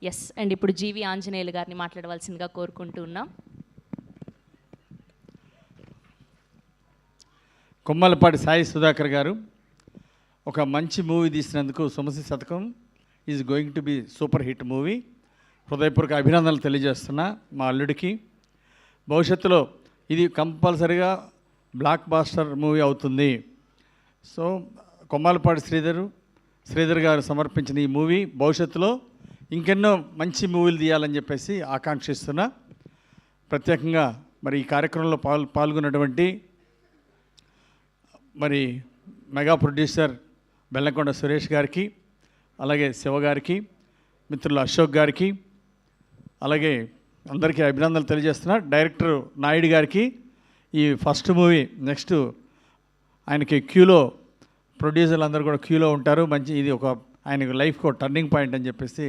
Yes and ఇప్పుడు జీవి ఆంజనేయులు గారిని మాట్లాడవలసిందిగా కోరుకుంటూ ఉన్నాం. కొమ్మలపాటి సాయి సుధాకర్ గారు ఒక మంచి మూవీ తీసినందుకు సుమసి శతకం is going to be super hit movie. హృదయపూర్వక అభినందనలు తెలియజేస్తున్నా మా అల్లుడికి. భవిష్యత్తులో ఇది కంపల్సరిగా బ్లాక్ బాస్టర్ మూవీ అవుతుంది. సో కొమ్మలపాటి శ్రీధర్ గారు సమర్పించిన ఈ మూవీ భవిష్యత్తులో ఇంకెన్నో మంచి మూవీలు తీయాలని చెప్పేసి ఆకాంక్షిస్తున్నా. ప్రత్యేకంగా మరి ఈ కార్యక్రమంలో పాల్గొన్నటువంటి మరి మెగా ప్రొడ్యూసర్ బెల్లంకొండ సురేష్ గారికి, అలాగే శివ గారికి, మిత్రులు అశోక్ గారికి, అలాగే అందరికీ అభినందనలు తెలియజేస్తున్నా. డైరెక్టర్ నాయుడు గారికి ఈ ఫస్ట్ మూవీ నెక్స్ట్ ఆయనకి క్యూలో ప్రొడ్యూసర్లు అందరూ కూడా క్యూలో ఉంటారు. మంచి ఇది ఒక ఆయనకు లైఫ్కి ఒక టర్నింగ్ పాయింట్ అని చెప్పేసి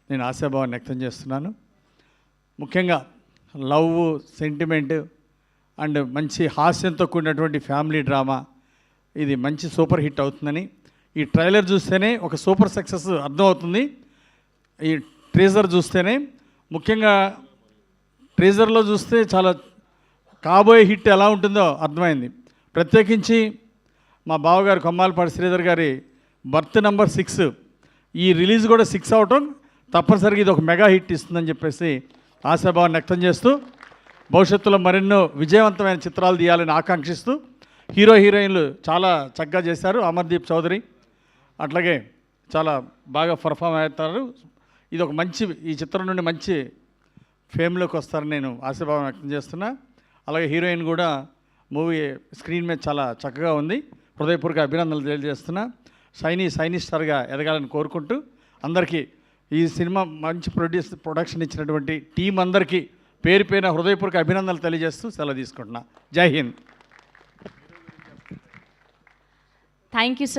నేను ఆశాభావాన్ని వ్యక్తం చేస్తున్నాను. ముఖ్యంగా లవ్, సెంటిమెంట్ అండ్ మంచి హాస్యంతో కూడినటువంటి ఫ్యామిలీ డ్రామా ఇది మంచి సూపర్ హిట్ అవుతుందని ఈ ట్రైలర్ చూస్తేనే ఒక సూపర్ సక్సెస్ అర్థమవుతుంది. ఈ ట్రేజర్ చూస్తేనే, ముఖ్యంగా ట్రేజర్లో చూస్తే చాలా కాబోయే హిట్ ఎలా ఉంటుందో అర్థమైంది. ప్రత్యేకించి మా బావగారు కొమ్మాలపాటి శ్రీధర్ గారి బర్త్ నెంబర్ 6 ఈ రిలీజ్ కూడా 6 అవటం తప్పనిసరిగా ఇది ఒక మెగా హిట్ ఇస్తుందని చెప్పేసి ఆశాభావాన్ని వ్యక్తం చేస్తూ భవిష్యత్తులో మరెన్నో విజయవంతమైన చిత్రాలు తీయాలని ఆకాంక్షిస్తూ హీరోయిన్లు చాలా చక్కగా చేశారు. అమర్దీప్ చౌదరి అట్లాగే చాలా బాగా పర్ఫామ్ అవుతారు. ఇది ఒక మంచి, ఈ చిత్రం నుండి మంచి ఫేమ్లోకి వస్తారని నేను ఆశాభావం వ్యక్తం చేస్తున్నా. అలాగే హీరోయిన్ కూడా మూవీ స్క్రీన్ మీద చాలా చక్కగా ఉంది. హృదయపూర్వక అభినందనలు తెలియజేస్తున్నా. షైనీ స్టార్గా ఎదగాలని కోరుకుంటూ అందరికీ ఈ సినిమా మంచి ప్రొడక్షన్ ఇచ్చినటువంటి టీం అందరికీ పేరు పేరున హృదయపూర్వక అభినందనలు తెలియజేస్తూ సెలవు తీసుకుంటున్నా. జై హింద్. Thank you sir.